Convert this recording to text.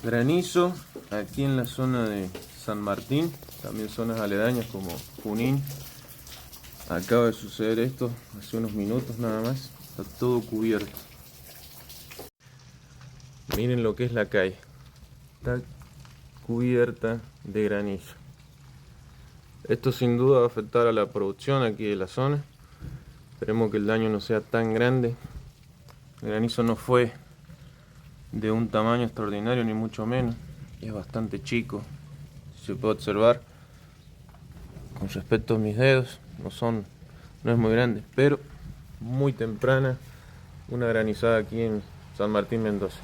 Granizo aquí en la zona de San Martín, también zonas aledañas como Junín. Acaba de suceder esto hace unos minutos nada más, está todo cubierto. Miren lo que es la calle, está cubierta de granizo. Esto sin duda va a afectar a la producción aquí de la zona. Esperemos que el daño no sea tan grande. El granizo no fue de un tamaño extraordinario ni mucho menos, es bastante chico, si se puede observar con respecto a mis dedos, no es muy grande, pero muy temprana una granizada aquí en San Martín, Mendoza.